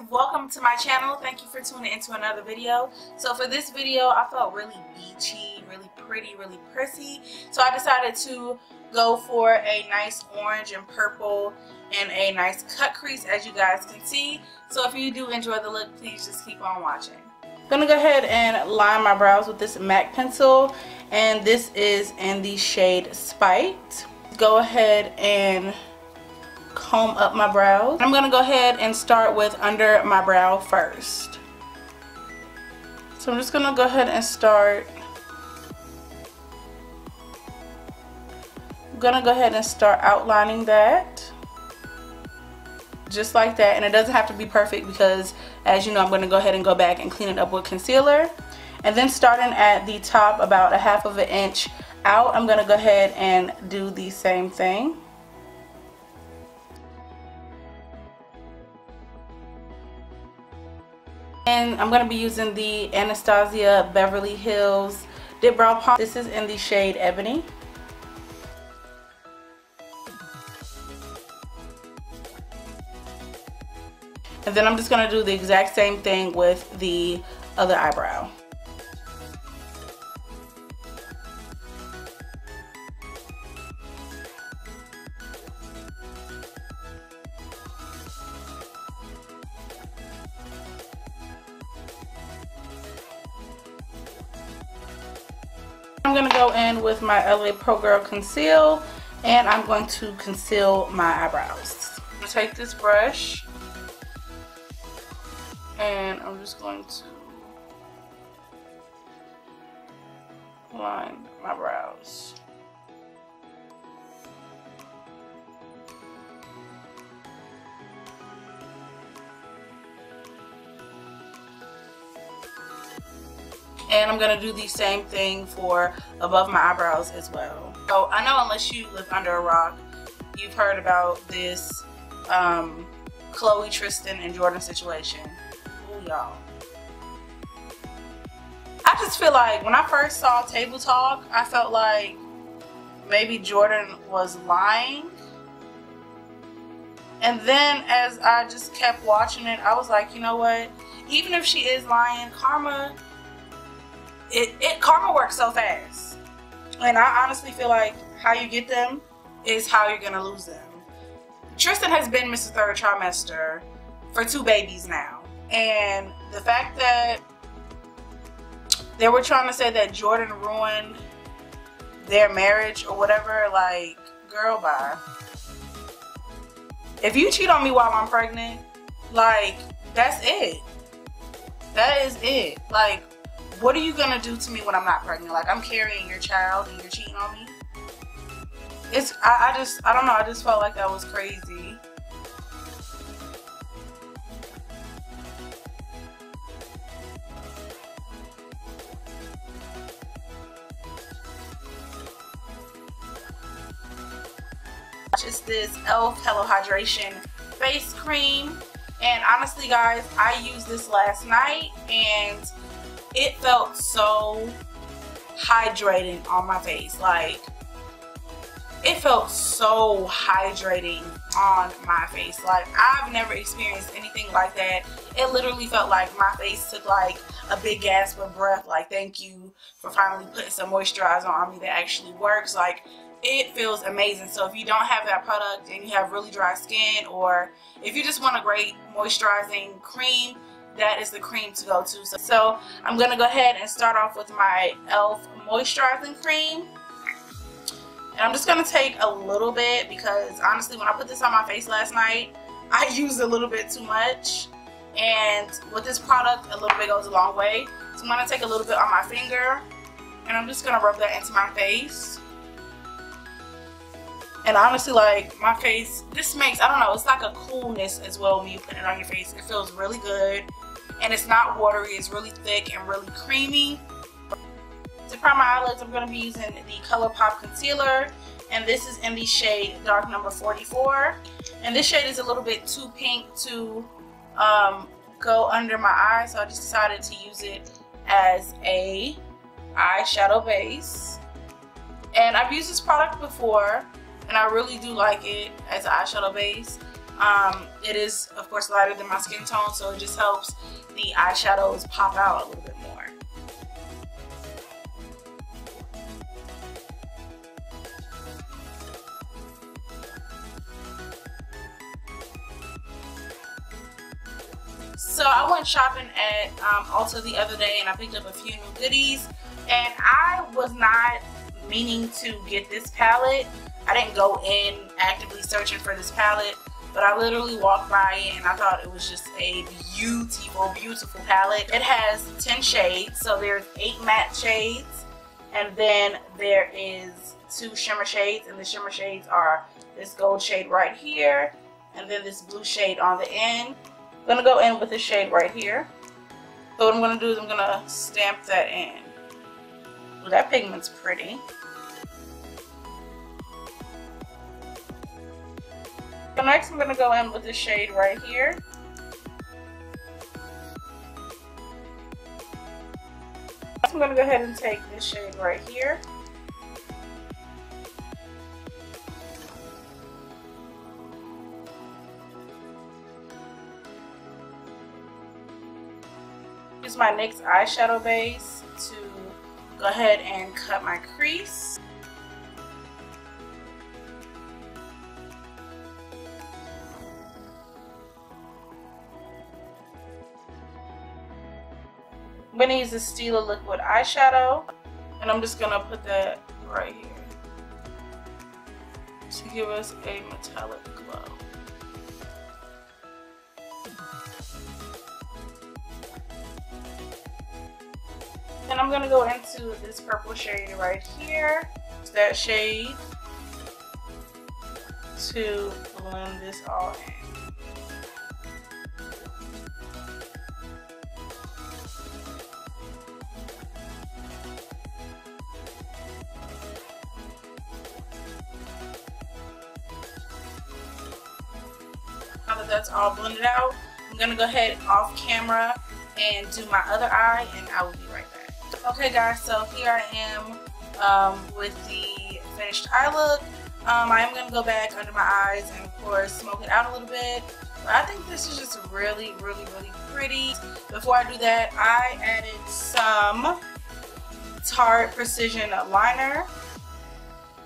welcome to my channel. Thank you for tuning into another video. So for this video, I felt really beachy, really pretty, really prissy. So I decided to go for a nice orange and purple and a nice cut crease, as you guys can see. So if you do enjoy the look, please just keep on watching. I'm gonna go ahead and line my brows with this MAC pencil, and this is in the shade Spiked. Go ahead and comb up my brows. I'm gonna go ahead and start with under my brow first. So I'm just gonna go ahead and start. I'm gonna go ahead and start outlining that. Just like that, and it doesn't have to be perfect because, as you know, I'm going to go ahead and go back and clean it up with concealer. And then starting at the top about 1/2 inch out, I'm going to go ahead and do the same thing. And I'm going to be using the Anastasia Beverly Hills Dip Brow Pomade. This is in the shade Ebony. And then I'm just going to do the exact same thing with the other eyebrow. I'm going to go in with my LA Pro Girl Conceal, and I'm going to conceal my eyebrows. I'm going to take this brush, and I'm just going to line my brows. And I'm going to do the same thing for above my eyebrows as well. So I know unless you live under a rock, you've heard about this Chloe, Tristan, and Jordan situation. Y'all, I just feel like when I first saw Table Talk, I felt like maybe Jordan was lying, and then as I just kept watching it, I was like, you know what, even if she is lying, karma works so fast. And I honestly feel like how you get them is how you're gonna lose them. Tristan has been Mr. Third Trimester for 2 babies now. And the fact that they were trying to say that Jordan ruined their marriage or whatever, like, girl, bye. If you cheat on me while I'm pregnant, like, that's it. That is it. Like, what are you gonna do to me when I'm not pregnant? Like, I'm carrying your child and you're cheating on me? I don't know, I just felt like that was crazy. Is this e.l.f. Hello Hydration face cream, and honestly guys, I used this last night and it felt so hydrating on my face. Like, it felt so hydrating on my face. Like, I've never experienced anything like that. It literally felt like my face took like a big gasp of breath, like, thank you for finally putting some moisturizer on me that actually works. Like, it feels amazing. So if you don't have that product and you have really dry skin, or if you just want a great moisturizing cream, that is the cream to go to. So I'm going to go ahead and start off with my e.l.f. moisturizing cream. And I'm just going to take a little bit because honestly, when I put this on my face last night, I used a little bit too much. And with this product, a little bit goes a long way. So I'm going to take a little bit on my finger, and I'm just going to rub that into my face. And honestly, like, my face, this makes, I don't know, it's like a coolness as well when you put it on your face. It feels really good, and it's not watery. It's really thick and really creamy. To prime my eyelids, I'm going to be using the ColourPop concealer, and this is in the shade Dark Number 44. And this shade is a little bit too pink to go under my eye, so I just decided to use it as a eyeshadow base. And I've used this product before, and I really do like it as an eyeshadow base. It is, of course, lighter than my skin tone, so it just helps the eyeshadows pop out a little bit more. So I went shopping at Ulta the other day and I picked up a few new goodies, and I was not meaning to get this palette. I didn't go in actively searching for this palette, but I literally walked by it and I thought it was just a beautiful, beautiful palette. It has 10 shades, so there's 8 matte shades, and then there is 2 shimmer shades, and the shimmer shades are this gold shade right here, and then this blue shade on the end. I'm gonna go in with this shade right here. So what I'm gonna do is I'm gonna stamp that in. Well, that pigment's pretty. So next I'm gonna go in with this shade right here. I'm gonna go ahead and take this shade right here. Use my NYX eyeshadow base to go ahead and cut my crease. I'm going to use the Stila liquid eyeshadow, and I'm just going to put that right here to give us a metallic glow. And I'm going to go into this purple shade right here, that shade, to blend this all in. Now that that's all blended out, I'm going to go ahead off camera and do my other eye, and I will be right back. Okay guys, so here I am with the finished eye look. I am going to go back under my eyes and of course smoke it out a little bit. But I think this is just really, really, really pretty. Before I do that, I added some Tarte Precision liner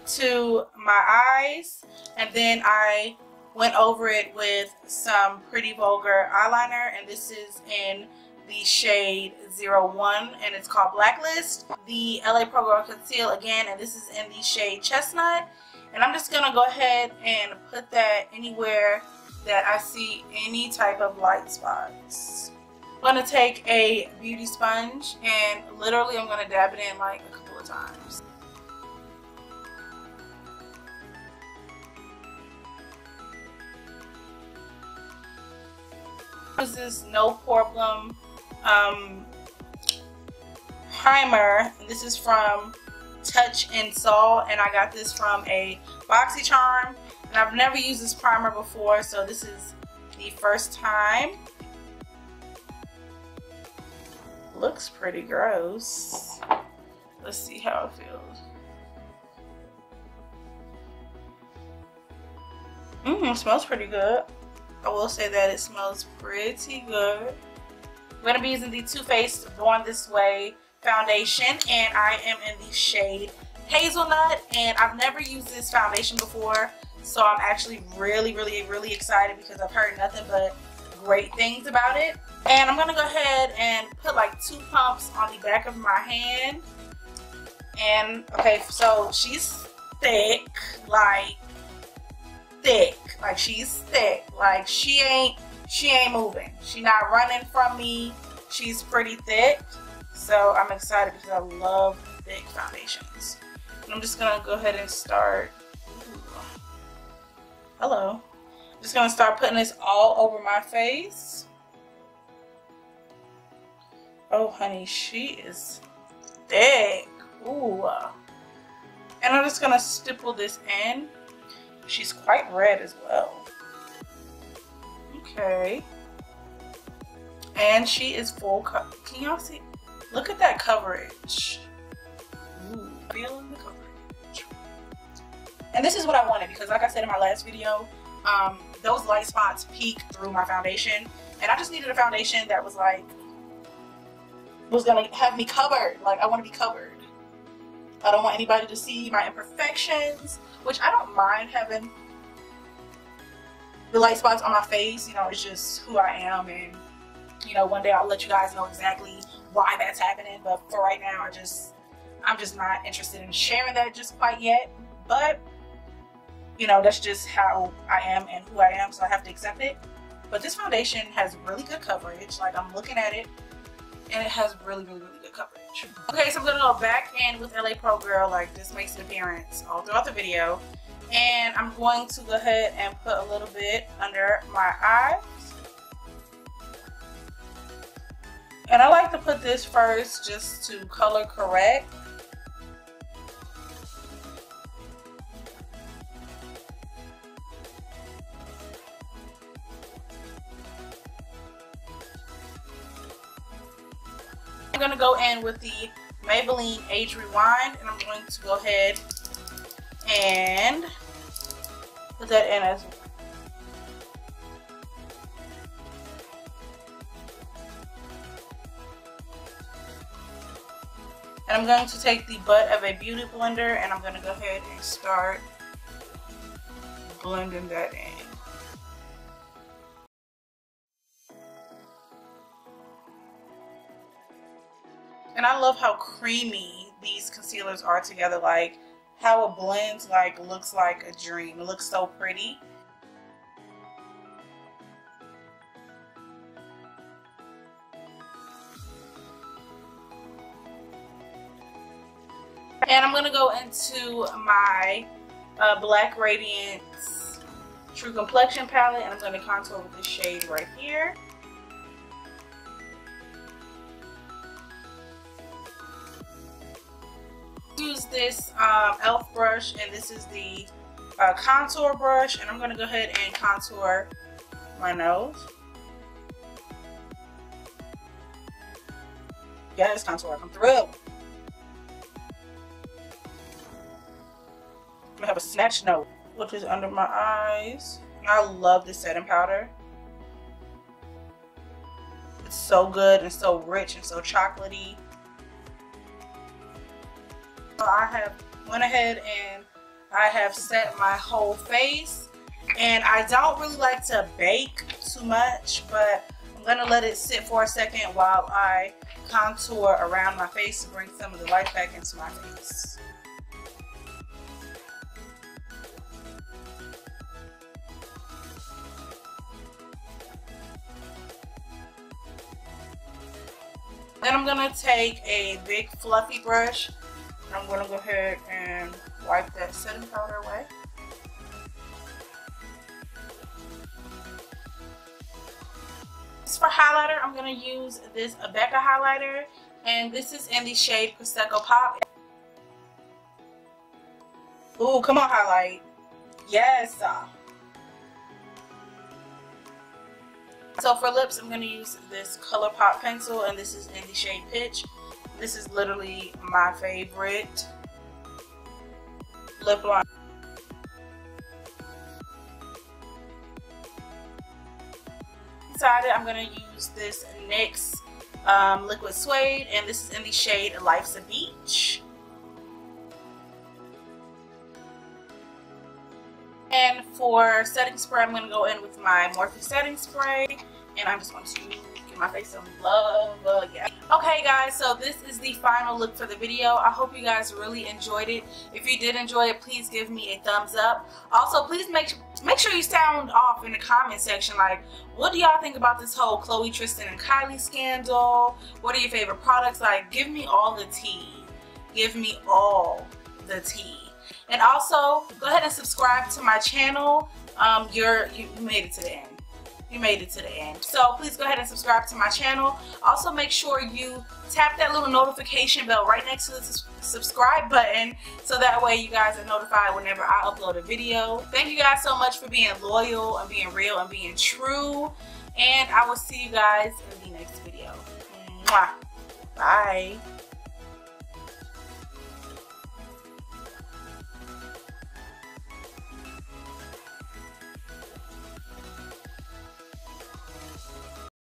to my eyes, and then I went over it with some Pretty Vulgar eyeliner, and this is in the shade 01, and it's called Blacklist. The LA Pro Girl Conceal again, and this is in the shade Chestnut. And I'm just gonna go ahead and put that anywhere that I see any type of light spots. I'm gonna take a beauty sponge and literally I'm gonna dab it in like a couple of times. This is this No Problem primer. This is from Touch and Sol, and I got this from a BoxyCharm, and I've never used this primer before, so this is the first time. Looks pretty gross. Let's see how it feels. It smells pretty good. I will say that it smells pretty good. I'm going to be using the Too Faced Born This Way foundation, and I am in the shade Hazelnut, and I've never used this foundation before, so I'm actually really, really, really excited because I've heard nothing but great things about it. And I'm going to go ahead and put like 2 pumps on the back of my hand. And okay, so she's thick, like she's thick, like she ain't moving, she not running from me, she's pretty thick. So I'm excited because I love thick foundations. And I'm just gonna go ahead and start. Hello. I'm just gonna start putting this all over my face. Oh honey, she is thick. Ooh. And I'm just gonna stipple this in. She's quite red as well. Okay. And she is full coverage. Can y'all see? Look at that coverage. Ooh, feeling the coverage. And this is what I wanted because like I said in my last video, those light spots peek through my foundation, and I just needed a foundation that was like, was gonna have me covered. Like, I want to be covered. I don't want anybody to see my imperfections, which I don't mind having the light spots on my face. You know, it's just who I am, and you know, one day I'll let you guys know exactly why that's happening. But for right now, I'm just not interested in sharing that just quite yet. But you know, that's just how I am and who I am, so I have to accept it. But this foundation has really good coverage. Like, I'm looking at it, and it has really, really, really good coverage. Okay, so I'm gonna go back in with LA Pro Girl. Like, this makes an appearance all throughout the video. And I'm going to go ahead and put a little bit under my eyes. And I like to put this first just to color correct. I'm going to go in with the Maybelline Age Rewind, and I'm going to go ahead and put that in as well. And I'm going to take the butt of a beauty blender, and I'm going to go ahead and start blending that in. And I love how creamy these concealers are together. Like, how it blends, like, looks like a dream. It looks so pretty. And I'm going to go into my Black Radiance True Complexion palette, and I'm going to contour with this shade right here. Use this e.l.f. brush, and this is the contour brush, and I'm going to go ahead and contour my nose. Yes, contour, come through. I'm going to have a snatch nose, which is under my eyes. I love this setting powder. It's so good and so rich and so chocolatey. So I have went ahead and I have set my whole face, and I don't really like to bake too much, but I'm going to let it sit for a second while I contour around my face to bring some of the light back into my face. Then I'm going to take a big fluffy brush. I'm going to go ahead and wipe that setting powder away. As for highlighter, I'm going to use this Becca highlighter, and this is in the shade Prosecco Pop. Ooh, come on, highlight. Yes. So for lips, I'm going to use this ColourPop pencil, and this is in the shade Pitch. This is literally my favorite lip liner. Inside it, I'm going to use this NYX Liquid Suede, and this is in the shade Life's a Beach. And for setting spray, I'm going to go in with my Morphe setting spray, and I'm just going to give my face some love. Yeah. Okay guys, so this is the final look for the video. I hope you guys really enjoyed it. If you did enjoy it, please give me a thumbs up. Also, please make sure you sound off in the comment section. Like, what do y'all think about this whole Khloe, Tristan, and Kylie scandal? What are your favorite products? Like, give me all the tea. Give me all the tea. And also, go ahead and subscribe to my channel. You made it to the end. You made it to the end. So please go ahead and subscribe to my channel. Also, make sure you tap that little notification bell right next to the subscribe button, so that way you guys are notified whenever I upload a video. Thank you guys so much for being loyal and being real and being true. And I will see you guys in the next video. Mwah. Bye.